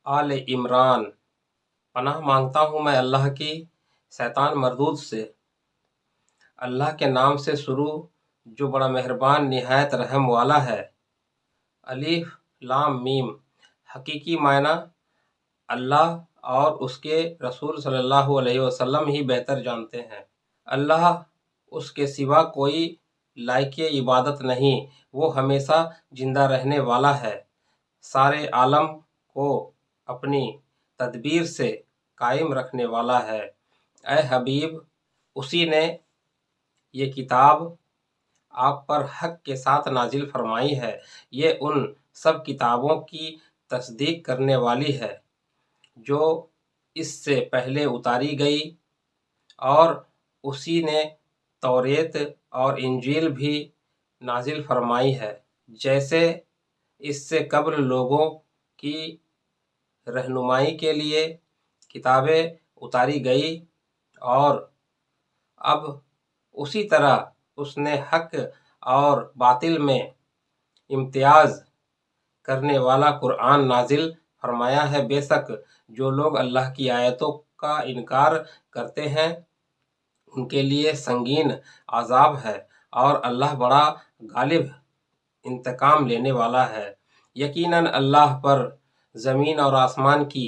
آل عمران۔ پناہ مانگتا ہوں میں اللہ کی شیطان مردود سے۔ اللہ کے نام سے شروع جو بڑا مہربان نہایت رحم والا ہے۔ الف لام میم۔ حقیقی معنی اللہ اور اس کے رسول صلی اللہ علیہ وسلم ہی بہتر جانتے ہیں۔ اللہ اس کے سوا کوئی لائق عبادت نہیں، وہ ہمیشہ زندہ رہنے والا ہے، سارے عالم کو اپنی تدبیر سے قائم رکھنے والا ہے۔ اے حبیب، اسی نے یہ کتاب آپ پر حق کے ساتھ نازل فرمائی ہے، یہ ان سب کتابوں کی تصدیق کرنے والی ہے جو اس سے پہلے اتاری گئی، اور اسی نے توریت اور انجیل بھی نازل فرمائی ہے، جیسے اس سے قبل لوگوں کی رہنمائی کے لیے کتابیں اتاری گئی، اور اب اسی طرح اس نے حق اور باطل میں امتیاز کرنے والا قرآن نازل فرمایا ہے۔ بے شک جو لوگ اللہ کی آیتوں کا انکار کرتے ہیں ان کے لیے سنگین عذاب ہے، اور اللہ بڑا غالب انتقام لینے والا ہے۔ یقیناً اللہ پر زمین اور آسمان کی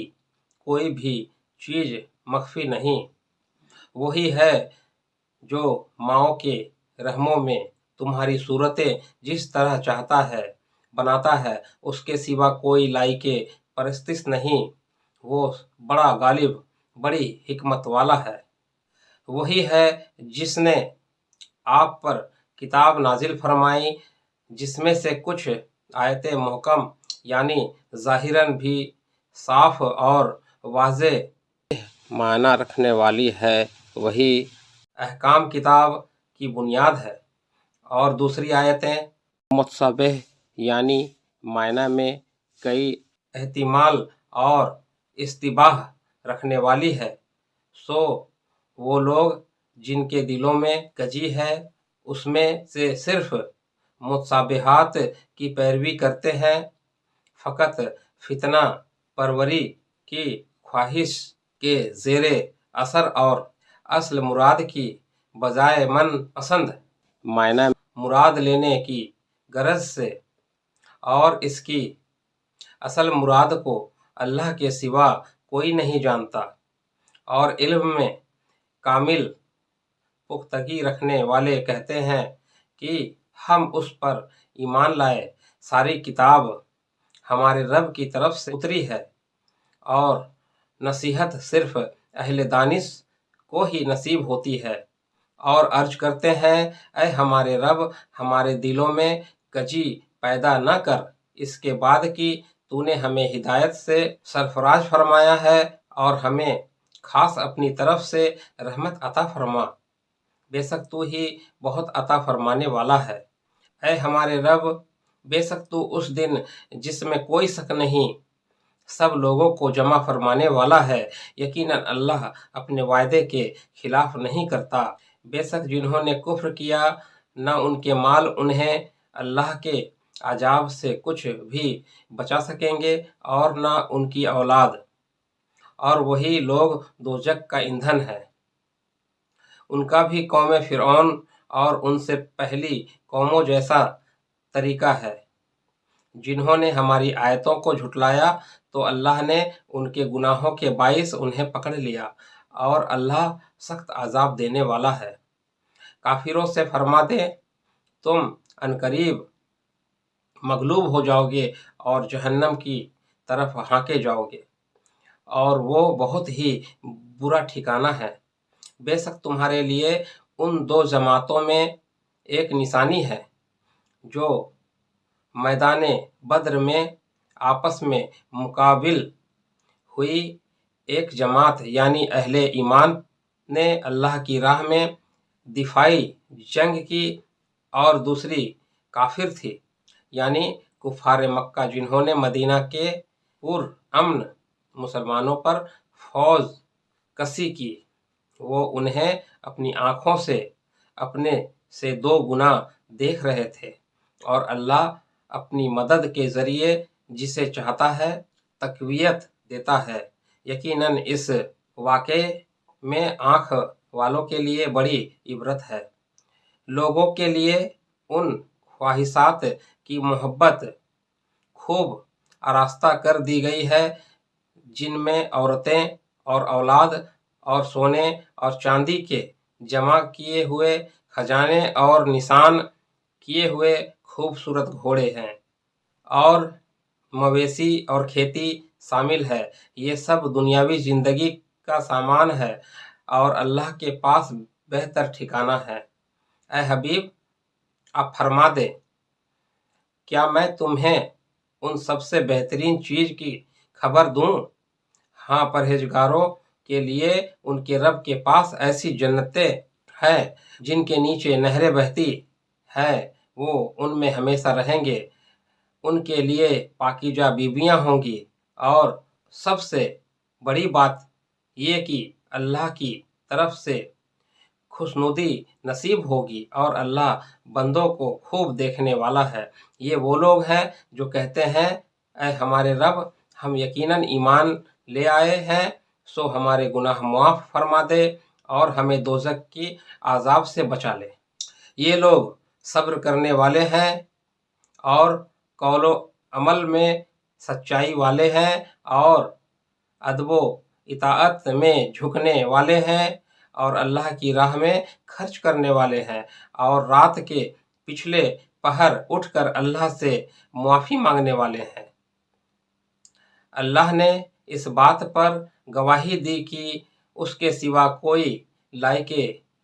کوئی بھی چیز مخفی نہیں، وہی ہے جو ماؤں کے رحموں میں تمہاری صورتیں جس طرح چاہتا ہے بناتا ہے، اس کے سوا کوئی لائق پرستش نہیں، وہ بڑا غالب بڑی حکمت والا ہے۔ وہی ہے جس نے آپ پر کتاب نازل فرمائی جس میں سے کچھ آیتیں محکم یعنی ظاہراً بھی صاف اور واضح معنی رکھنے والی ہے، وہی احکام کتاب کی بنیاد ہے، اور دوسری آیتیں متشابہ یعنی معنی میں کئی احتمال اور اشتباہ رکھنے والی ہے۔ سو وہ لوگ جن کے دلوں میں کجی ہے اس میں سے صرف متشابہات کی پیروی کرتے ہیں، فقط فتنہ پروری کی خواہش کے زیر اثر اور اصل مراد کی بجائے من پسند معنی مراد لینے کی غرض سے، اور اس کی اصل مراد کو اللہ کے سوا کوئی نہیں جانتا، اور علم میں کامل پختگی رکھنے والے کہتے ہیں کہ ہم اس پر ایمان لائے، ساری کتاب ہمارے رب کی طرف سے اتری ہے، اور نصیحت صرف اہل دانش کو ہی نصیب ہوتی ہے، اور عرض کرتے ہیں اے ہمارے رب، ہمارے دلوں میں کجی پیدا نہ کر اس کے بعد کہ تو نے ہمیں ہدایت سے سرفراز فرمایا ہے، اور ہمیں خاص اپنی طرف سے رحمت عطا فرما، بے شک تو ہی بہت عطا فرمانے والا ہے۔ اے ہمارے رب، بے شک تو اس دن جس میں کوئی شک نہیں سب لوگوں کو جمع فرمانے والا ہے، یقیناً اللہ اپنے وعدے کے خلاف نہیں کرتا۔ بے شک جنہوں نے کفر کیا نہ ان کے مال انہیں اللہ کے عذاب سے کچھ بھی بچا سکیں گے، اور نہ ان کی اولاد، اور وہی لوگ دوزخ کا ایندھن ہے۔ ان کا بھی قوم فرعون اور ان سے پہلی قوموں جیسا طریقہ ہے، جنہوں نے ہماری آیتوں کو جھٹلایا تو اللہ نے ان کے گناہوں کے باعث انہیں پکڑ لیا، اور اللہ سخت عذاب دینے والا ہے۔ کافروں سے فرما دے تم عنقریب مغلوب ہو جاؤ گے اور جہنم کی طرف ہانکے جاؤ گے، اور وہ بہت ہی برا ٹھکانہ ہے۔ بے شک تمہارے لیے ان دو جماعتوں میں ایک نشانی ہے جو میدان بدر میں آپس میں مقابل ہوئی، ایک جماعت یعنی اہل ایمان نے اللہ کی راہ میں دفاعی جنگ کی، اور دوسری کافر تھی یعنی کفار مکہ، جنہوں نے مدینہ کے پرامن مسلمانوں پر فوج کشی کی، وہ انہیں اپنی آنکھوں سے اپنے سے دو گنا دیکھ رہے تھے، اور اللہ اپنی مدد کے ذریعے جسے چاہتا ہے تقویت دیتا ہے۔ یقیناً اس واقعے میں آنکھ والوں کے لیے بڑی عبرت ہے۔ لوگوں کے لیے ان خواہشات کی محبت خوب آراستہ کر دی گئی ہے جن میں عورتیں اور اولاد اور سونے اور چاندی کے جمع کیے ہوئے خزانے اور نشان کیے ہوئے خوبصورت گھوڑے ہیں، اور مویشی اور کھیتی شامل ہے۔ یہ سب دنیاوی زندگی کا سامان ہے اور اللہ کے پاس بہتر ٹھکانہ ہے۔ اے حبیب، آپ فرما دیں، کیا میں تمہیں ان سب سے بہترین چیز کی خبر دوں؟ ہاں، پرہیزگاروں کے لیے ان کے رب کے پاس ایسی جنتیں ہیں جن کے نیچے نہریں بہتی ہیں، وہ ان میں ہمیشہ رہیں گے۔ ان کے لیے پاکیزہ بیویاں ہوں گی، اور سب سے بڑی بات یہ کہ اللہ کی طرف سے خوشنودی نصیب ہوگی، اور اللہ بندوں کو خوب دیکھنے والا ہے۔ یہ وہ لوگ ہیں جو کہتے ہیں، اے ہمارے رب، ہم یقیناً ایمان لے آئے ہیں، سو ہمارے گناہ معاف فرما دے اور ہمیں دوزخ کی عذاب سے بچا لے۔ یہ لوگ صبر کرنے والے ہیں اور قول و عمل میں سچائی والے ہیں، اور ادب و اطاعت میں جھکنے والے ہیں، اور اللہ کی راہ میں خرچ کرنے والے ہیں، اور رات کے پچھلے پہر اٹھ کر اللہ سے معافی مانگنے والے ہیں۔ اللہ نے اس بات پر گواہی دی کہ اس کے سوا کوئی لائق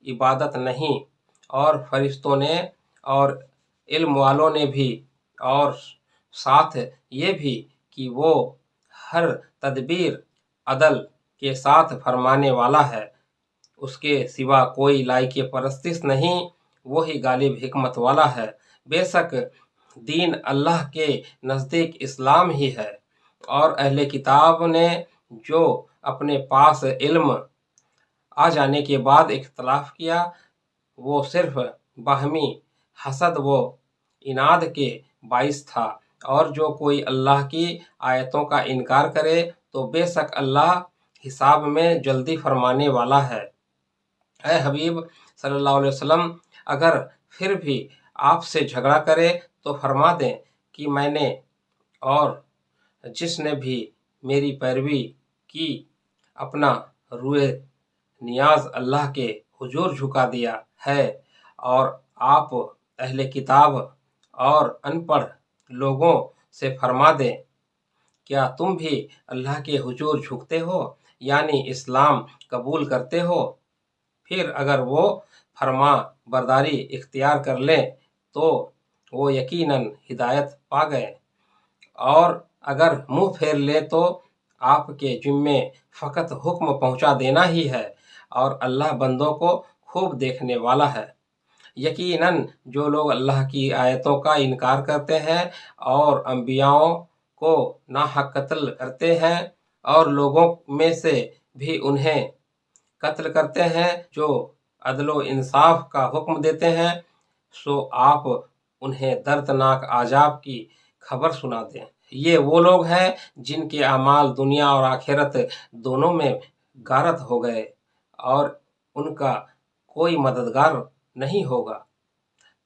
عبادت نہیں، اور فرشتوں نے اور علم والوں نے بھی، اور ساتھ یہ بھی کہ وہ ہر تدبیر عدل کے ساتھ فرمانے والا ہے۔ اس کے سوا کوئی لائق پرستش نہیں، وہی غالب حکمت والا ہے۔ بے شک دین اللہ کے نزدیک اسلام ہی ہے، اور اہل کتاب نے جو اپنے پاس علم آ جانے کے بعد اختلاف کیا، وہ صرف باہمی حسد و عناد کے باعث تھا، اور جو کوئی اللہ کی آیتوں کا انکار کرے تو بے شک اللہ حساب میں جلدی فرمانے والا ہے۔ اے حبیب صلی اللہ علیہ وسلم، اگر پھر بھی آپ سے جھگڑا کرے تو فرما دیں کہ میں نے اور جس نے بھی میری پیروی کی اپنا روئے نیاز اللہ کے حضور جھکا دیا ہے، اور آپ اہل کتاب اور ان پڑھ لوگوں سے فرما دیں، کیا تم بھی اللہ کے حضور جھکتے ہو، یعنی اسلام قبول کرتے ہو؟ پھر اگر وہ فرما برداری اختیار کر لیں تو وہ یقیناً ہدایت پا گئے، اور اگر منہ پھیر لے تو آپ کے ذمے فقط حکم پہنچا دینا ہی ہے، اور اللہ بندوں کو خوب دیکھنے والا ہے۔ یقیناً جو لوگ اللہ کی آیتوں کا انکار کرتے ہیں اور انبیاؤں کو ناحق قتل کرتے ہیں، اور لوگوں میں سے بھی انہیں قتل کرتے ہیں جو عدل و انصاف کا حکم دیتے ہیں، سو آپ انہیں دردناک عذاب کی خبر سنا دیں۔ یہ وہ لوگ ہیں جن کے اعمال دنیا اور آخرت دونوں میں غارت ہو گئے، اور ان کا کوئی مددگار نہیں ہوگا۔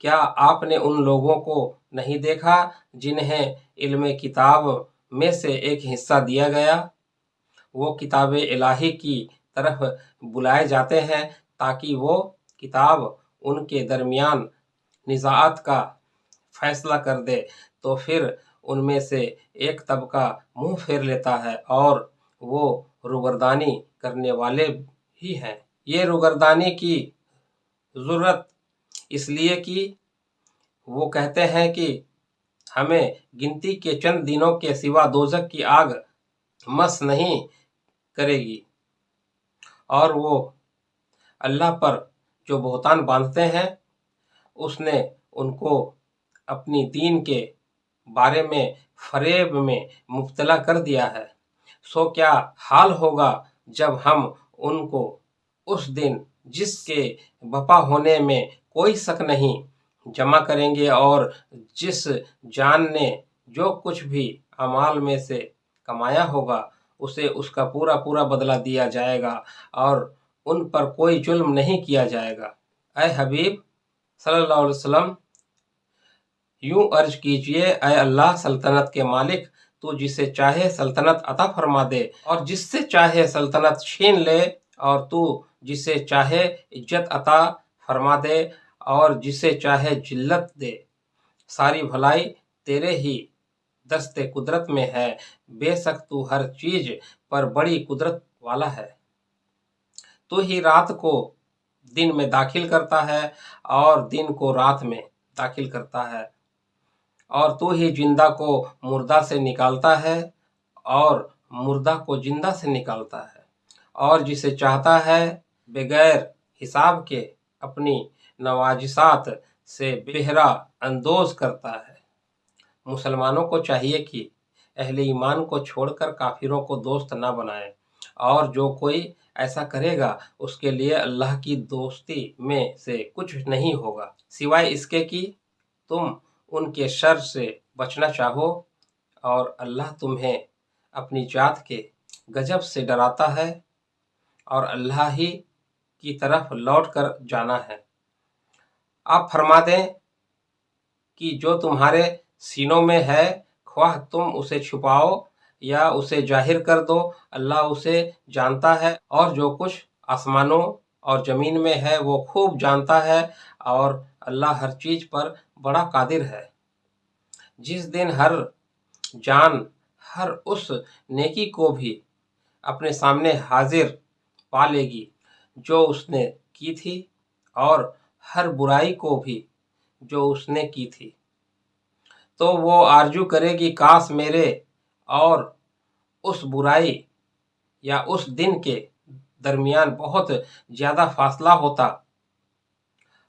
کیا آپ نے ان لوگوں کو نہیں دیکھا جنہیں علم کتاب میں سے ایک حصہ دیا گیا؟ وہ کتاب الہی کی طرف بلائے جاتے ہیں تاکہ وہ کتاب ان کے درمیان نزاعات کا فیصلہ کر دے، تو پھر ان میں سے ایک طبقہ منہ پھیر لیتا ہے، اور وہ روگردانی کرنے والے ہی ہیں۔ یہ روگردانی کی ضرورت اس لیے کہ وہ کہتے ہیں کہ ہمیں گنتی کے چند دنوں کے سوا دوزخ کی آگ مس نہیں کرے گی، اور وہ اللہ پر جو بہتان باندھتے ہیں، اس نے ان کو اپنی دین کے بارے میں فریب میں مبتلا کر دیا ہے۔ سو کیا حال ہوگا جب ہم ان کو اس دن جس کے بپا ہونے میں کوئی شک نہیں جمع کریں گے، اور جس جان نے جو کچھ بھی اعمال میں سے کمایا ہوگا اسے اس کا پورا پورا بدلہ دیا جائے گا اور ان پر کوئی ظلم نہیں کیا جائے گا۔ اے حبیب صلی اللہ علیہ وسلم، یوں عرض کیجئے، اے اللہ سلطنت کے مالک، تو جسے چاہے سلطنت عطا فرما دے اور جس سے چاہے سلطنت چھین لے، اور تو جسے چاہے عزت عطا فرما دے اور جسے چاہے ذلت دے۔ ساری بھلائی تیرے ہی دست قدرت میں ہے، بے شک تو ہر چیز پر بڑی قدرت والا ہے۔ تو ہی رات کو دن میں داخل کرتا ہے اور دن کو رات میں داخل کرتا ہے، اور تو ہی زندہ کو مردہ سے نکالتا ہے اور مردہ کو زندہ سے نکالتا ہے، اور جسے چاہتا ہے بغیر حساب کے اپنی نوازشات سے بہرا اندوز کرتا ہے۔ مسلمانوں کو چاہیے کہ اہل ایمان کو چھوڑ کر کافروں کو دوست نہ بنائیں، اور جو کوئی ایسا کرے گا اس کے لیے اللہ کی دوستی میں سے کچھ نہیں ہوگا سوائے اس کے کہ تم ان کے شر سے بچنا چاہو، اور اللہ تمہیں اپنی ذات کے غضب سے ڈراتا ہے اور اللہ ہی کی طرف لوٹ کر جانا ہے۔ آپ فرما دیں کہ جو تمہارے سینوں میں ہے، خواہ تم اسے چھپاؤ یا اسے ظاہر کر دو، اللہ اسے جانتا ہے، اور جو کچھ آسمانوں اور زمین میں ہے وہ خوب جانتا ہے، اور اللہ ہر چیز پر بڑا قادر ہے۔ جس دن ہر جان ہر اس نیکی کو بھی اپنے سامنے حاضر پا لے گی جو اس نے کی تھی، اور ہر برائی کو بھی جو اس نے کی تھی، تو وہ آرزو کرے گی کاش میرے اور اس برائی یا اس دن کے درمیان بہت زیادہ فاصلہ ہوتا۔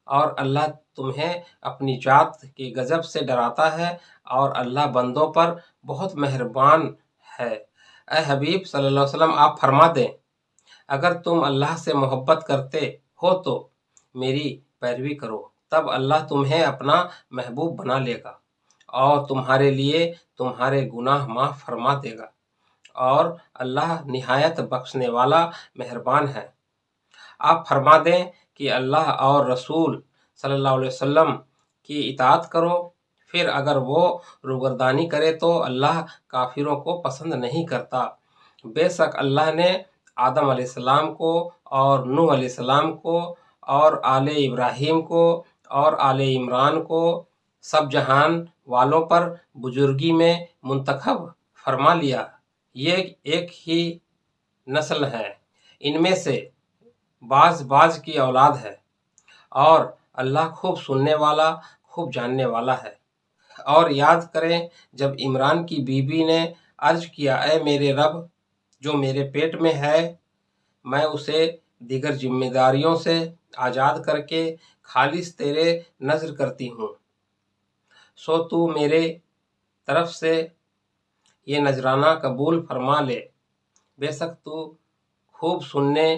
اور اللہ تمہیں اپنی ذات کے غضب سے ڈراتا ہے، اور اللہ بندوں پر بہت مہربان ہے۔ اے حبیب صلی اللہ علیہ وسلم، آپ فرما دیں، اگر تم اللہ سے محبت کرتے ہو تو میری پیروی کرو، تب اللہ تمہیں اپنا محبوب بنا لے گا اور تمہارے لیے تمہارے گناہ معاف فرما دے گا، اور اللہ نہایت بخشنے والا مہربان ہے۔ آپ فرما دیں کہ اللہ اور رسول صلی اللہ علیہ وسلم کی اطاعت کرو، پھر اگر وہ روگردانی کرے تو اللہ کافروں کو پسند نہیں کرتا۔ بے شک اللہ نے آدم علیہ السلام کو اور نوح علیہ السلام کو اور آل ابراہیم کو اور آل عمران کو سب جہان والوں پر بزرگی میں منتخب فرما لیا۔ یہ ایک ہی نسل ہے، ان میں سے بعض بعض کی اولاد ہے، اور اللہ خوب سننے والا خوب جاننے والا ہے۔ اور یاد کریں جب عمران کی بیوی نے عرض کیا، اے میرے رب، جو میرے پیٹ میں ہے میں اسے دیگر ذمہ داریوں سے آزاد کر کے خالص تیرے نذر کرتی ہوں، سو تو میرے طرف سے یہ نذرانہ قبول فرما لے، بے شک تو خوب سننے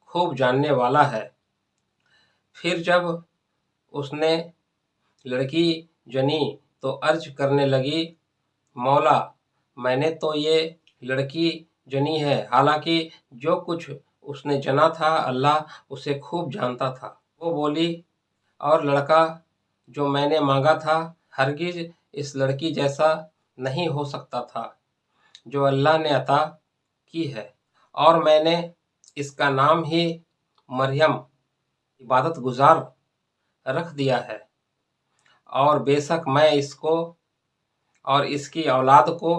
خوب جاننے والا ہے۔ پھر جب اس نے لڑکی جنی تو عرض کرنے لگی، مولا میں نے تو یہ لڑکی جنی ہے، حالانکہ جو کچھ اس نے جنا تھا اللہ اسے خوب جانتا تھا۔ وہ بولی، اور لڑکا جو میں نے مانگا تھا ہرگز اس لڑکی جیسا نہیں ہو سکتا تھا جو اللہ نے عطا کی ہے، اور میں نے اس کا نام ہی مریم عبادت گزار رکھ دیا ہے، اور بے شک میں اس کو اور اس کی اولاد کو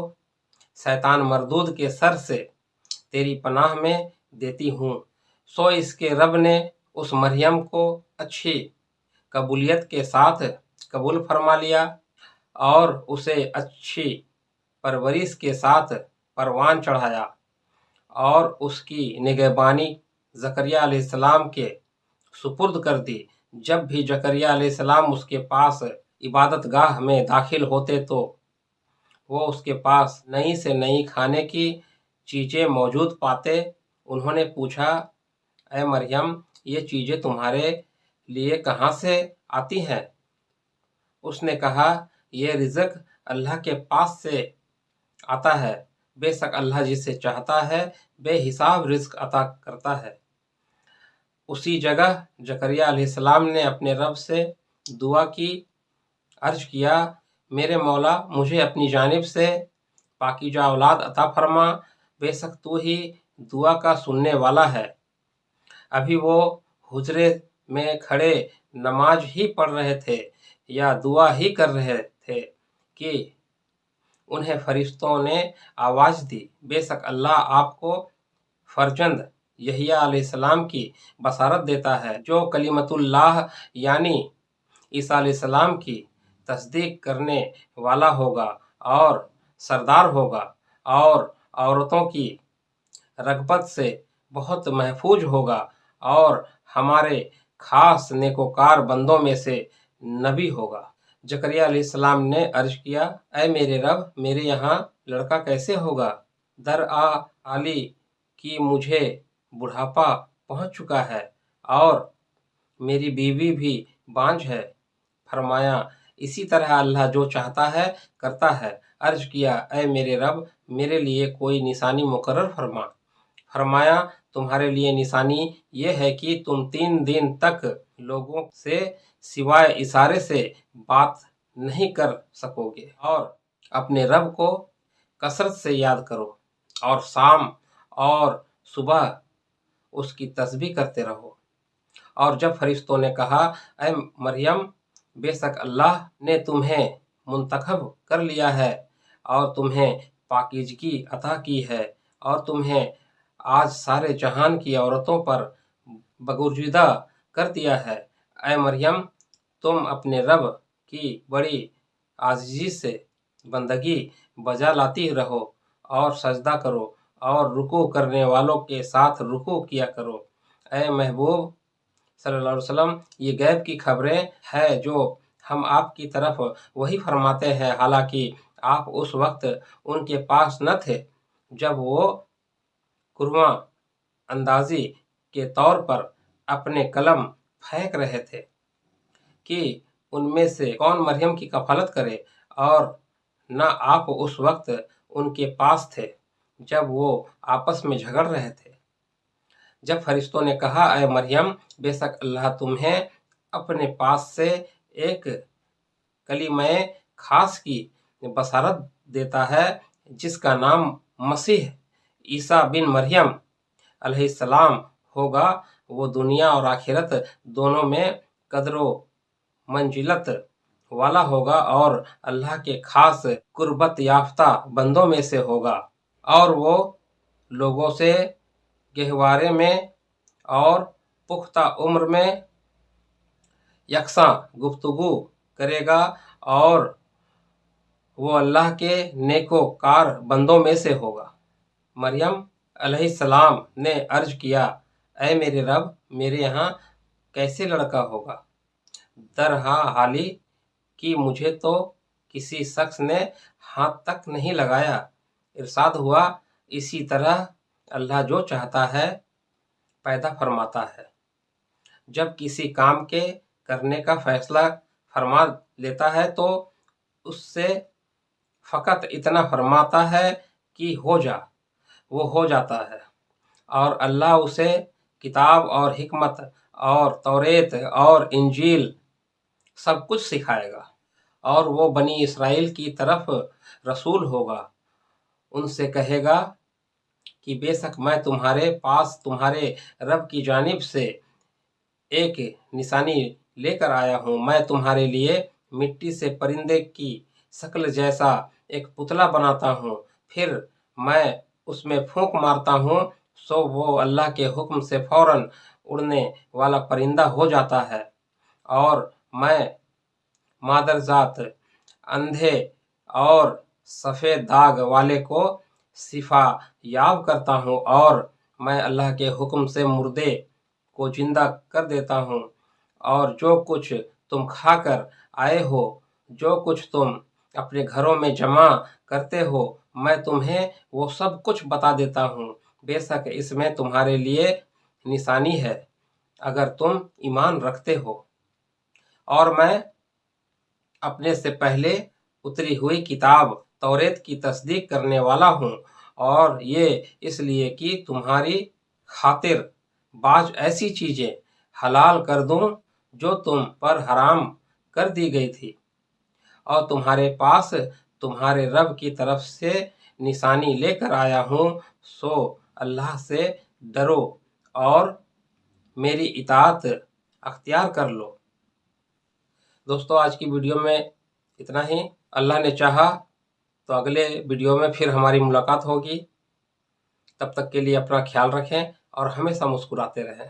شیطان مردود کے سر سے تیری پناہ میں دیتی ہوں۔ سو اس کے رب نے اس مریم کو اچھی قبولیت کے ساتھ قبول فرما لیا، اور اسے اچھی پرورش کے ساتھ پروان چڑھایا، اور اس کی نگہبانی زکریا علیہ السلام کے سپرد کر دی۔ جب بھی زکریا علیہ السلام اس کے پاس عبادت گاہ میں داخل ہوتے تو وہ اس کے پاس نئی سے نئی کھانے کی چیزیں موجود پاتے۔ انہوں نے پوچھا، اے مریم، یہ چیزیں تمہارے لیے کہاں سے آتی ہیں؟ اس نے کہا، یہ رزق اللہ کے پاس سے آتا ہے، بے شک اللہ جسے چاہتا ہے بے حساب رزق عطا کرتا ہے۔ اسی جگہ زکریا علیہ السلام نے اپنے رب سے دعا کی، عرض کیا میرے مولا مجھے اپنی جانب سے پاکیزہ اولاد عطا فرما، بے شک تو ہی دعا کا سننے والا ہے۔ ابھی وہ حجرے میں کھڑے نماز ہی پڑھ رہے تھے یا دعا ہی کر رہے تھے کہ انہیں فرشتوں نے آواز دی، بے شک اللہ آپ کو فرزند یحییٰ علیہ السلام کی بشارت دیتا ہے، جو کلمۃ اللہ یعنی عیسیٰ علیہ السلام کی تصدیق کرنے والا ہوگا اور سردار ہوگا اور عورتوں کی رغبت سے بہت محفوظ ہوگا اور ہمارے خاص نیکوکار بندوں میں سے نبی ہوگا۔ زکریا علیہ السلام نے عرض کیا اے میرے رب میرے یہاں لڑکا کیسے ہوگا؟ درحالی کہ مجھے بڑھاپا پہنچ چکا ہے اور میری بیوی بھی بانجھ ہے۔ فرمایا اسی طرح اللہ جو چاہتا ہے کرتا ہے۔ عرض کیا اے میرے رب میرے لیے کوئی نشانی مقرر فرما۔ فرمایا تمہارے لیے نشانی یہ ہے کہ تم 3 دن تک لوگوں سے سوائے اشارے سے بات نہیں کر سکو گے، اور اپنے رب کو کثرت سے یاد کرو اور شام اور صبح اس کی تسبیح کرتے رہو۔ اور جب فرشتوں نے کہا اے مریم بے شک اللہ نے تمہیں منتخب کر لیا ہے اور تمہیں پاکیزگی عطا کی ہے اور تمہیں آج سارے جہان کی عورتوں پر برگزیدہ کر دیا ہے، اے مریم تم اپنے رب کی بڑی عاجزی سے بندگی بجا لاتی رہو اور سجدہ کرو اور رکوع کرنے والوں کے ساتھ رکوع کیا کرو۔ اے محبوب صلی اللہ علیہ وسلم یہ غیب کی خبریں ہیں جو ہم آپ کی طرف وہی فرماتے ہیں، حالانکہ آپ اس وقت ان کے پاس نہ تھے جب وہ قرآن اندازی کے طور پر اپنے کلم پھینک رہے تھے کہ ان میں سے کون مریم کی کفالت کرے، اور نہ آپ اس وقت ان کے پاس تھے جب وہ آپس میں جھگڑ رہے تھے۔ جب فرشتوں نے کہا اے مریم بے شک اللہ تمہیں اپنے پاس سے ایک کلمہ خاص کی بشارت دیتا ہے جس کا نام مسیح عیسیٰ بن مریم علیہ السلام ہوگا، وہ دنیا اور آخرت دونوں میں قدر و منزلت والا ہوگا اور اللہ کے خاص قربت یافتہ بندوں میں سے ہوگا، اور وہ لوگوں سے گہوارے میں اور پختہ عمر میں یکساں گفتگو کرے گا اور وہ اللہ کے نیکوکار بندوں میں سے ہوگا۔ مریم علیہ السلام نے عرض کیا اے میرے رب میرے یہاں کیسے لڑکا ہوگا؟ درحالی کہ مجھے تو کسی شخص نے ہاتھ تک نہیں لگایا۔ ارشاد ہوا اسی طرح اللہ جو چاہتا ہے پیدا فرماتا ہے۔ جب کسی کام کے کرنے کا فیصلہ فرما لیتا ہے تو اس سے فقط اتنا فرماتا ہے کہ ہو جا، وہ ہو جاتا ہے، اور اللہ اسے کتاب اور حکمت اور توریت اور انجیل سب کچھ سکھائے گا، اور وہ بنی اسرائیل کی طرف رسول ہوگا۔ ان سے کہے گا کہ بے شک میں تمہارے پاس تمہارے رب کی جانب سے ایک نشانی لے کر آیا ہوں۔ میں تمہارے لیے مٹی سے پرندے کی شکل جیسا ایک پتلا بناتا ہوں، پھر میں اس میں پھونک مارتا ہوں سو وہ اللہ کے حکم سے فوراً اڑنے والا پرندہ ہو جاتا ہے، اور میں مادرزات اندھے اور سفید داغ والے کو شفا یاب کرتا ہوں، اور میں اللہ کے حکم سے مردے کو زندہ کر دیتا ہوں، اور جو کچھ تم کھا کر آئے ہو، جو کچھ تم اپنے گھروں میں جمع کرتے ہو، میں تمہیں وہ سب کچھ بتا دیتا ہوں۔ بے شک اس میں تمہارے لیے نشانی ہے اگر تم ایمان رکھتے ہو، اور میں اپنے سے پہلے اتری ہوئی کتاب توریت کی تصدیق کرنے والا ہوں، اور یہ اس لیے کہ تمہاری خاطر بعض ایسی چیزیں حلال کر دوں جو تم پر حرام کر دی گئی تھی، اور تمہارے پاس تمہارے رب کی طرف سے نشانی لے کر آیا ہوں، سو اللہ سے ڈرو اور میری اطاعت اختیار کر لو۔ دوستو، آج کی ویڈیو میں اتنا ہی۔ اللہ نے چاہا تو اگلے ویڈیو میں پھر ہماری ملاقات ہوگی۔ تب تک کے لیے اپنا خیال رکھیں اور ہمیشہ مسکراتے رہیں۔